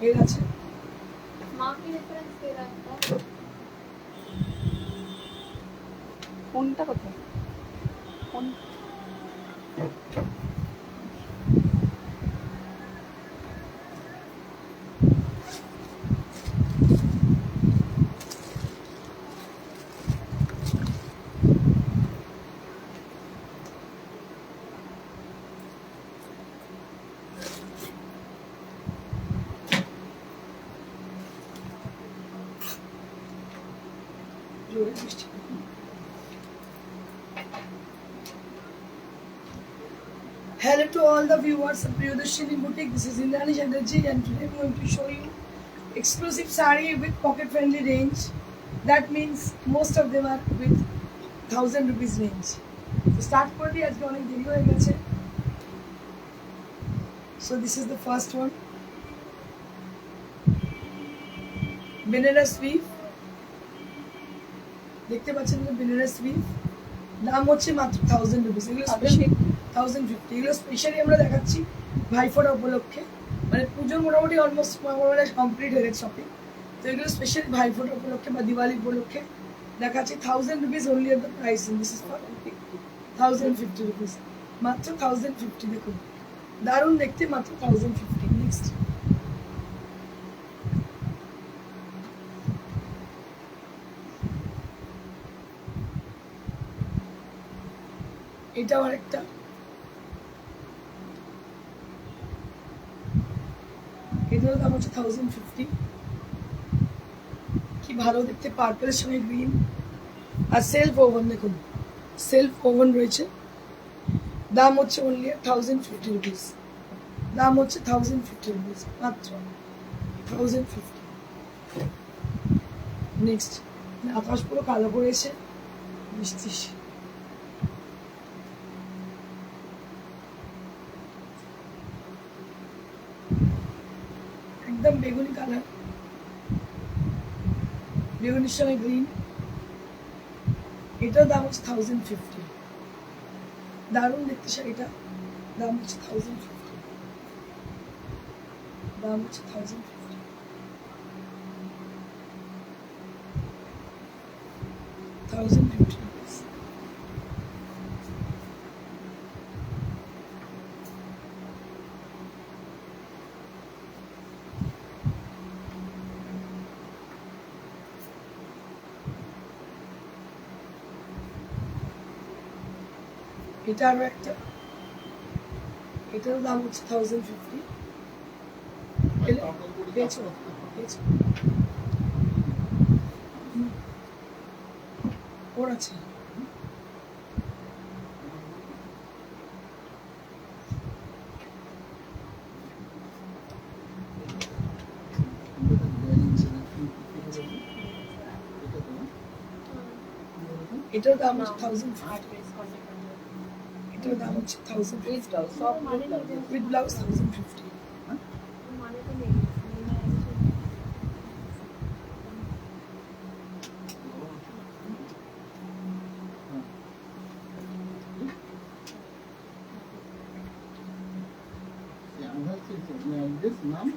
এর আছে কোনটা কোথায় কোন জোরে বৃষ্টি। Hello to all the viewers of Priyodashini Boutique. This is Indrani Chatterjee and today I'm going to show you exclusive saree with pocket friendly range. That means most of them are with 1000 rupees range. So start করে দিই, আজকে অনেক দেরি হয়ে গেছে। So this is the first one. Benares weave. দেখতে পাচ্ছেন যে বেনারস উইভ, দাম হচ্ছে মাত্র 1000 রুপিস। এগুলো স্পেশালি 1050। এগুলো স্পেশালি আমরা দেখাচ্ছি ভাইফোঁটা উপলক্ষে, মানে পুজো মোটামুটি অলমোস্ট কমপ্লিট হয়ে গেছে শপিং, তো এগুলো স্পেশালি ভাইফোঁটা উপলক্ষে বা দিওয়ালি উপলক্ষে দেখাচ্ছি 1000 rupees only at the price. This is for 1050 rupees, মাত্র 1050। দেখুন দারুণ দেখতে, মাত্র 1050। নেক্সট এটাও আরেকটা, এটার দাম হচ্ছে 1050। কি ভালো দেখতে, পার্পলের সঙ্গে গ্রিন আর সেলফ ওভেন। দেখুন সেলফ ওভেন রয়েছে, দাম হচ্ছে অনলি 1050 রুপিস। দাম হচ্ছে 1050 রুপিস, মাত্র 1050। নেক্সট আকাশ পুরো কালো করেছে, বৃষ্টি। একদম বেগুনি কালার, বেগুনির সঙ্গে গ্রিন। এটার দাম হচ্ছে 1050। দারুণ দেখতে শাড়িটা, দাম হচ্ছে 1050। দাম হচ্ছে 1050। rupees। এটা আরো একটা, এটার দাম হচ্ছে 1050। পেয়েছো পেয়েছো ওর আছে। এটার দাম হচ্ছে 1050। এটার দাম হচ্ছে 1050 উইথ ব্লাউজ 1050। নাম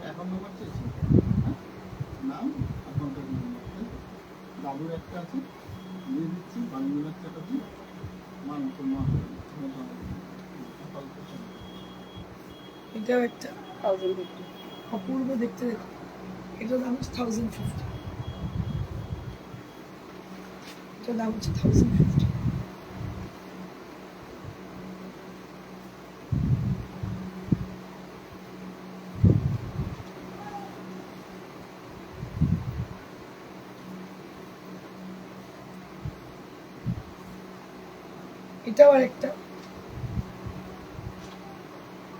এখন নম্বর চেয়েছি, নাম অ্যাকাউন্টের নম্বর দাদুর একটা আছে দিয়ে দিচ্ছি, বাংলার চ্যাটার্জি মানুষ মা। এটাও একটা 1050, অপূর্ব দেখতে। দেখুন এটার দাম হচ্ছে 1050। এটার দাম হচ্ছে 1050। এটাও আরেকটা,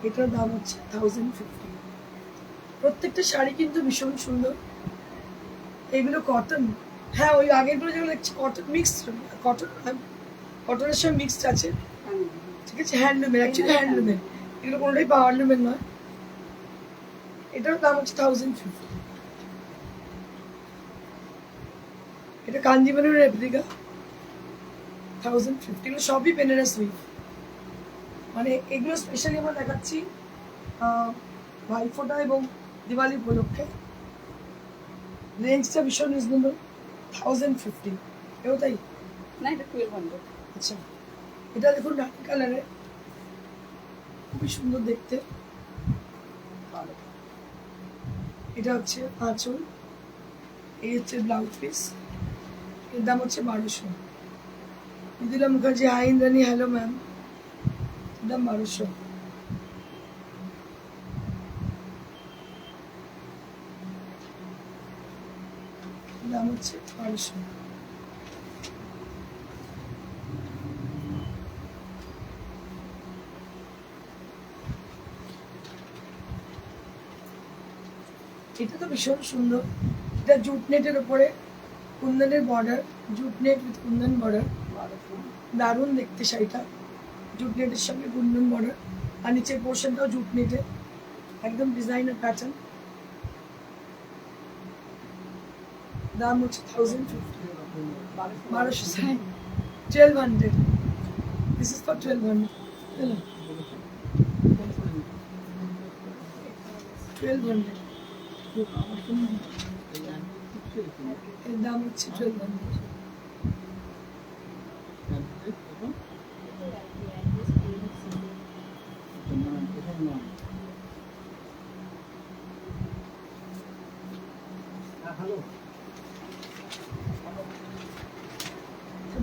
এটার দাম হচ্ছে 1050। প্রত্যেকটা শাড়ি কিন্তু ভীষণ সুন্দর। এগুলো কটন, হ্যাঁ ওই আগেরগুলো যেগুলো দেখছি কটন মিক্স, কটন কটনের সঙ্গে মিক্সড আছে, ঠিক আছে। হ্যান্ডলুমের, অ্যাকচুয়ালি হ্যান্ডলুমের, এগুলো কোনোটাই পাওয়ারলুমের নয়। এটার দাম হচ্ছে 1050। এটা কাঞ্জিভারের রেপ্লিকা, 1050। এগুলো সবই বেনারস উইভ। মানে এগুলো স্পেশালি আমরা দেখাচ্ছি ভাইফোঁটা এবং দিওয়ালি উপলক্ষে। রেঞ্জটা ভীষণ রিজনেবল, 1050। এও তাই? না, এটা 1200। আচ্ছা, এটা দেখুন রানি কালারে, খুবই সুন্দর দেখতে। এটা হচ্ছে আঁচল, এই হচ্ছে ব্লাউজ পিস, এর দাম হচ্ছে 1200। Mridula Mukherjee, hi Indrani, hello ma'am, দাম 1200। দাম হচ্ছে 1200। এটা তো ভীষণ সুন্দর, এটা জুট নেটের উপরে কুন্দনের border, jute net with kundan border, দারুণ দেখতে শাড়িটা। জুট নেটের সঙ্গে কুন্দন বর্ডার, আর নিচের পোর্শনটাও জুট নেটের, একদম ডিজাইনার প্যাটার্ন। দাম হচ্ছে 1050, 1200, 1200। This is for 1200, 1200। এর দাম হচ্ছে 1200।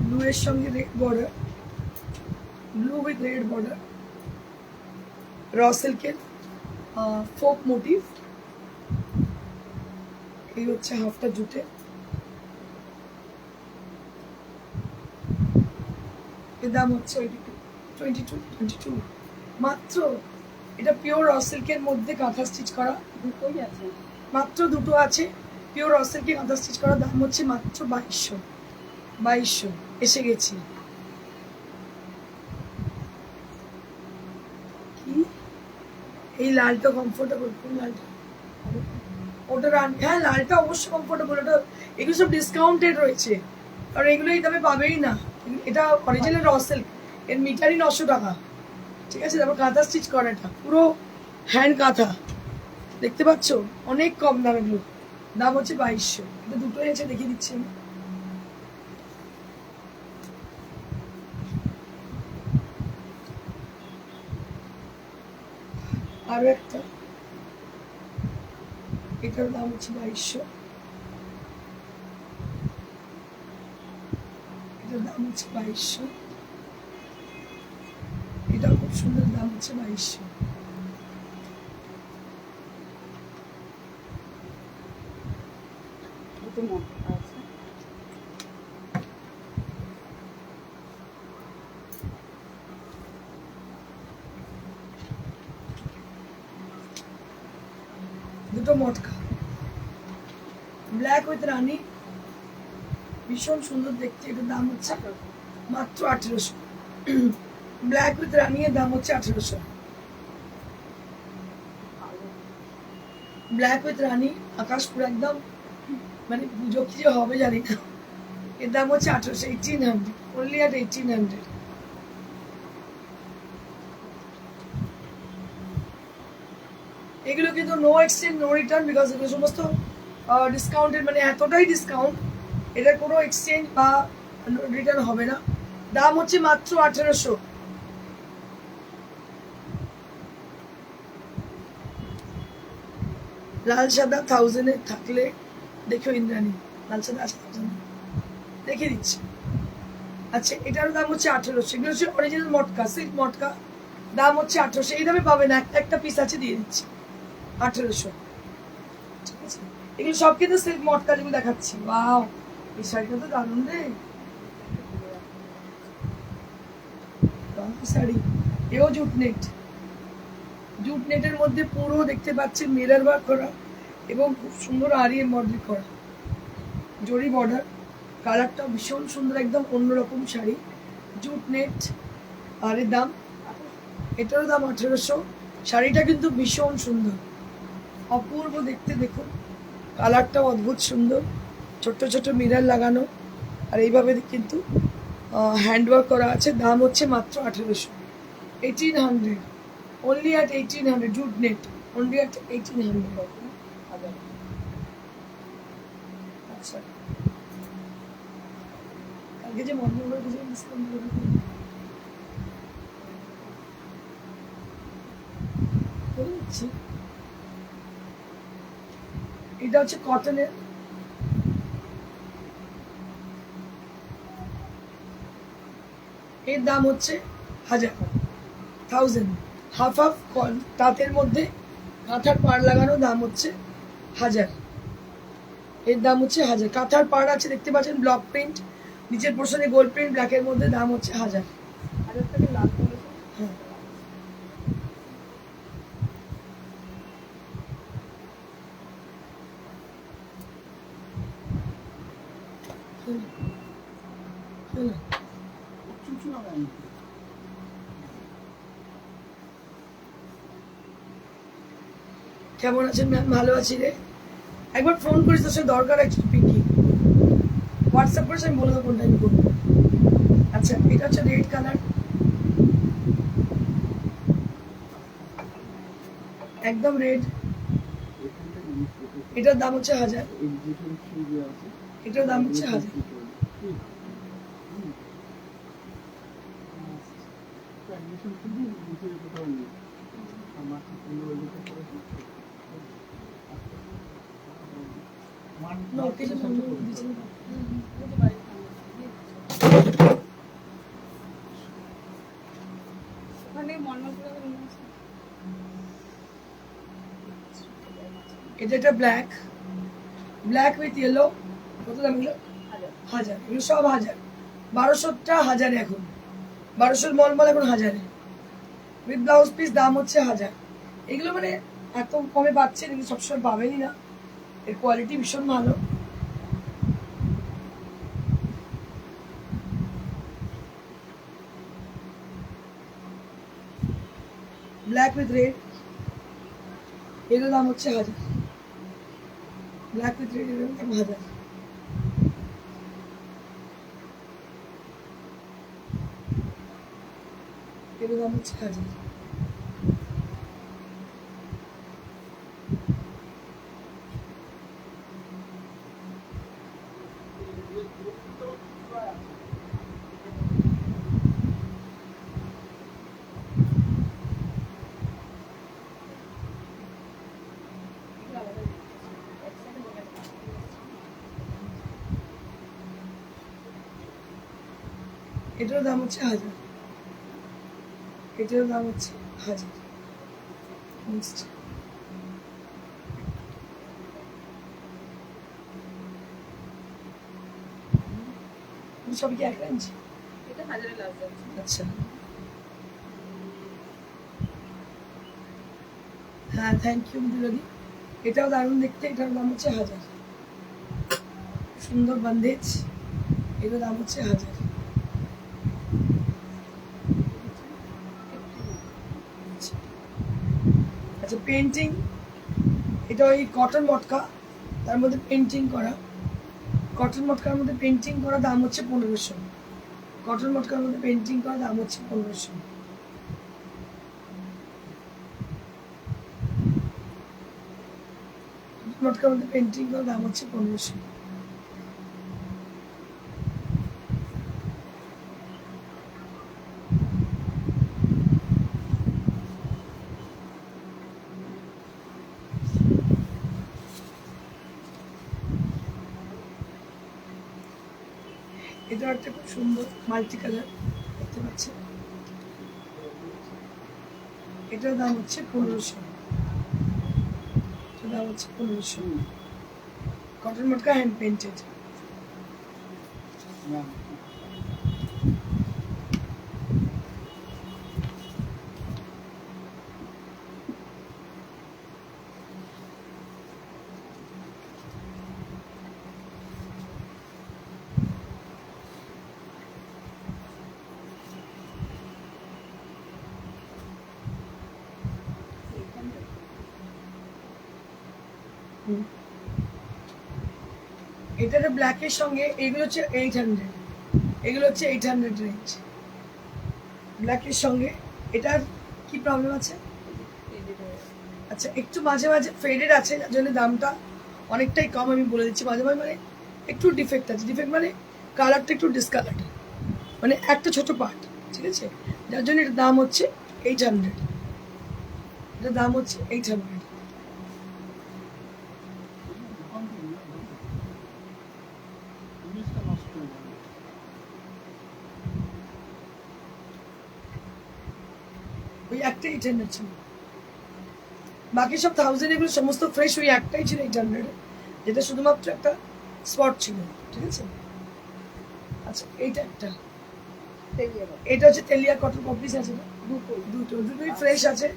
ব্লু এর সঙ্গে red border, blue with red border, র সিল্কের ফোক মোটিভ। এই হচ্ছে হাফটা জুটে, এর দাম হচ্ছে 22 মাত্র। এটা পিওর র সিল্কের মধ্যে কাঁথা স্টিচ করা, দুটোই আছে। মাত্র দুটো আছে পিওর র সিল্কে কাঁথা স্টিচ করা। দাম হচ্ছে মাত্র 2200। এসে গেছি। কি এই লালটা কমফোর্টেবল? কোন লালটা? ওটা হ্যাঁ, লালটা অবশ্যই কমফোর্টেবল। ওটা এগুলো সব ডিসকাউন্টেড রয়েছে, কারণ এগুলো এই দামে পাবেই না। এটা অরিজিনাল র সিল্ক, এর মিটারই 900 টাকা। ঠিক আছে, তারপর কাঁথা স্টিচ করা, এটা পুরো হ্যান্ড কাঁথা, দেখতে পাচ্ছ? অনেক কম দাম এগুলো। দাম হচ্ছে 2200। এটা দুটোই আছে, দেখিয়ে দিচ্ছি আমি। আরো একটা, এটার দাম হচ্ছে 2200। এটার দাম হচ্ছে 2200। এটা খুব সুন্দর, দাম হচ্ছে 2200। দুটো মোটা আছে। দুটো মটকা, ব্ল্যাক উইথ রানী, ভীষণ সুন্দর দেখতে। এটার দাম হচ্ছে মাত্র 1800। ব্ল্যাক উইথ রানী, এর দাম হচ্ছে 1800। ব্ল্যাক উইথ রানী, আকাশ পুরো একদম, মানে পুজো কি যে হবে জানি না। এর দাম হচ্ছে 1800, 1800, অনলি অ্যাট 1800। এগুলো কিন্তু no exchange no return, because এগুলো সমস্ত ডিসকাউন্টেড, মানে এতটাই ডিসকাউন্ট, এটার কোনো এক্সচেঞ্জ বা রিটার্ন হবে না। দাম হচ্ছে মাত্র 1800। লাল সাদা 1000 থাকলে দেখো ইন্দ্রাণী, লাল সাদা 1000 দেখিয়ে দিচ্ছি। আচ্ছা, এটার দাম হচ্ছে 1800। এগুলো হচ্ছে অরিজিনাল মটকা, সিল্ক মটকা, দাম হচ্ছে 1800। এই দামে পাবে না, একটা পিস আছে, দিয়ে দিচ্ছি 1800। ঠিক আছে, এগুলো সব কিন্তু সিল্ক মটকা যেগুলো দেখাচ্ছি। ওয়াও, এই শাড়িটা তো দারুণ রে, শাড়ি। এও জুট নেট, জুট নেটের মধ্যে পুরো দেখতে পাচ্ছেন মিরর ওয়ার্ক করা এবং খুব সুন্দর আরি এমব্রয়ডারি করা, জরি বর্ডার। কালারটা ভীষণ সুন্দর, একদম অন্যরকম শাড়ি, জুট নেট। আর এর দাম, এটারও দাম 1800। শাড়িটা কিন্তু ভীষণ সুন্দর, অপূর্ব দেখতে। দেখুন কালারটাও অদ্ভুত সুন্দর, ছোট্ট ছোট্ট মিরর লাগানো, আর এইভাবে কিন্তু হ্যান্ডওয়ার্ক করা আছে। দাম হচ্ছে মাত্র 1800। 1800, only at 1800, jute net, only at 1800. হাজার। আচ্ছা, কালকে যে মর্নিং ওয়াক কিছু ডিসকাউন্ট করে দিন। বলে দিচ্ছি। এটা হচ্ছে কটনের, এর দাম হচ্ছে 1000, হাফ হাফ তাঁতের মধ্যে কাঁথার পাড় লাগানো, দাম হচ্ছে 1000, এর দাম হচ্ছে 1000। কাঁথার পাড় আছে দেখতে পাচ্ছেন, ব্লক প্রিন্ট, নিচের পোর্শনে গোল্ড প্রিন্ট, ব্ল্যাকের মধ্যে, দাম হচ্ছে 1000। হাজার থেকে লাভ করেছে। হ্যাঁ, চলো। চুচু লাগাই কেমন আছেন ম্যাম? ভালো আছি রে। একবার ফোন করিস, তোর সাথে দরকার আছে পিঙ্কি। হোয়াটসঅ্যাপ করিস, আমি বলে দেবো কোনটা আমি করবো। আচ্ছা, এটা হচ্ছে রেড কালার, একদম রেড, এখানটা জিনিস পেতে এটার দাম হচ্ছে 1000, এক্সিবিশন শুরু আছে এটার দাম হচ্ছে 1000। এডমিশন শুরু নিচে কোথাও নেই আমার সাথে ওইদিকে করেছে না, ওকে যে ফোন করে দিয়েছিলাম। ওই যে বাড়ির সামনে দিয়ে দিচ্ছে। ওখানে মর্মপুরা রুম আছে। এটা একটা ব্ল্যাক, ব্ল্যাক উইথ ইয়েলো, কত দাম এগুলো? হাজার। 1000, এগুলো সব 1000। 1200টা 1000 এখন, 1200 মলমল এখন 1000 উইথ ব্লাউজ পিস, দাম হচ্ছে 1000। এগুলো মানে এত কমে পাচ্ছেন, এগুলো সবসময় পাবেনই না, এর কোয়ালিটি ভীষণ ভালো। ব্ল্যাক উইথ রেড, এগুলোর দাম হচ্ছে 1000। ব্ল্যাক উইথ রেড, এগুলোর দাম 1000। এগুলোর দাম হচ্ছে 1000। এগুলো আলাদা দিচ্ছে। একসাথে বলে দিচ্ছে। এটার দাম হচ্ছে 1000, এটার দাম হচ্ছে 1000। নেক্সট, সবই কি এক রেঞ্জ? এটা হাজারে লাভ যাচ্ছে। আচ্ছা, হ্যাঁ, থ্যাংক ইউ দিদি। এটাও দারুণ দেখতে, এটার দাম হচ্ছে 1000। সুন্দর বন্দেজ, এটার দাম হচ্ছে 1000। আচ্ছা, পেন্টিং, এটা ওই কটন মটকা, তার মধ্যে পেন্টিং করা, কটন মটকার মধ্যে পেন্টিং করা, দাম হচ্ছে 1500। কটন মটকার মধ্যে পেন্টিং করা, দাম হচ্ছে 1500। মটকার মধ্যে পেন্টিং করা, দাম হচ্ছে 1500। এটা একটা খুব সুন্দর মাল্টি কালার দেখতে পাচ্ছেন, এটার দাম হচ্ছে 1500। এটার দাম হচ্ছে 1500। কটন মটকা হ্যান্ড পেন্টেড। না এইখানটা। এটা ব্ল্যাকের সঙ্গে এগুলো হচ্ছে 800, এগুলো হচ্ছে 800 রেঞ্জ। ব্ল্যাকের সঙ্গে এটার কি প্রবলেম আছে? Faded হয়ে গেছে। আচ্ছা, একটু মাঝে মাঝে ফেডেড আছে, যার জন্য দামটা অনেকটাই কম। আমি বলে দিচ্ছি, মাঝে মাঝে মানে একটু ডিফেক্ট আছে। ডিফেক্ট মানে কালারটা একটু ডিসকালার্ড, মানে একটা ছোট পার্ট, ঠিক আছে? যার জন্য এটার দাম হচ্ছে 800। এটার দাম হচ্ছে 800। দোকান থেকে নিয়ে আসো। জিনিসটা নষ্ট হয়ে যাবে। ওই একটাই 800 ছিল, বাকি সব 1000 এগুলো সমস্ত ফ্রেশ। ওই একটাই ছিল 800, যেটা শুধুমাত্র একটা স্পট ছিল, ঠিক আছে? আচ্ছা, এইটা একটা, তেলিয়া কটন। এটা হচ্ছে তেলিয়া কটন। পিস আছে না? দুটোই ফ্রেশ আছে।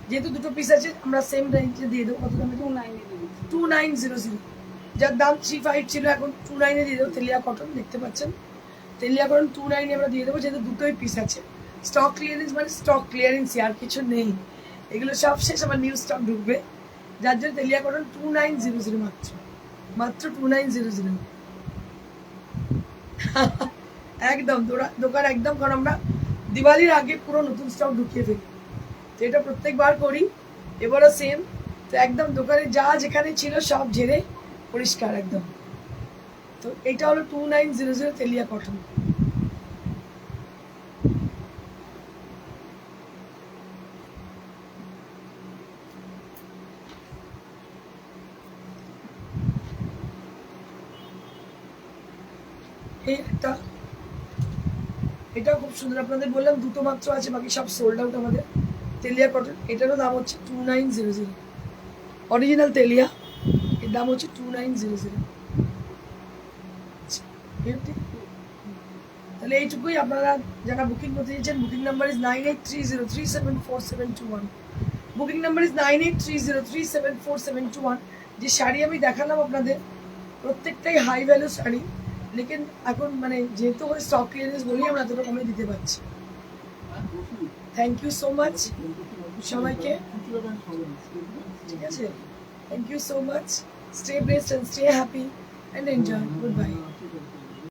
যেহেতু দুটো পিস আছে, আমরা সেম রেঞ্জে দিয়ে দেবো। কত দামে? 29 এ দিয়ে দিচ্ছি। 2900, যার দাম 35 ছিল, এখন 29 দিয়ে দেবো। তেলিয়া কটন দেখতে পাচ্ছেন, তেলিয়া কটন 29 আমরা দিয়ে দেবো, যেহেতু দুটোই পিস আছে। স্টক ক্লিয়ারেন্স মানে স্টক ক্লিয়ারেন্স, আর কিছু নেই। এগুলো সব শেষ, আবার নিউ স্টক ঢুকবে, যার জন্য তেলিয়া কটন 2900 মাত্র, মাত্র 2900। একদম দোকান একদম, কারণ আমরা দিওয়ালির আগে পুরো নতুন স্টক ঢুকিয়ে ফেলি, তো এটা প্রত্যেকবার করি, এবারও সেম। তো একদম দোকানে যা যেখানে ছিল সব ঝেড়ে পরিষ্কার একদম। তো এটা হলো 2900 তেলিয়া কটন। এই একটা, এটাও খুব সুন্দর। আপনাদের বললাম দুটো মাত্র আছে, বাকি সব সোল্ড আউট আমাদের। তেলিয়া কটন, এটারও দাম হচ্ছে 2900, অরিজিনাল তেলিয়া। এর দাম হচ্ছে 2900। তাহলে এইটুকুই। আপনারা যারা বুকিং করতে চাইছেন, booking number is 9830374721। Booking number is 9830374721। যে শাড়ি আমি দেখালাম আপনাদের, প্রত্যেকটাই হাই ভ্যালু শাড়ি, লেকিন এখন মানে যেহেতু স্টক ক্লিয়ারেন্স বলেই আমরা এতটা কমে দিতে পারছি। আর বসুন। থ্যাংক ইউ সো মাচ সবাইকে, খুচরো ব্যাংক হবে না, স্টেট ব্যাংক। ঠিক আছে? Thank you so much. Stay blessed and stay happy and enjoy. Good by.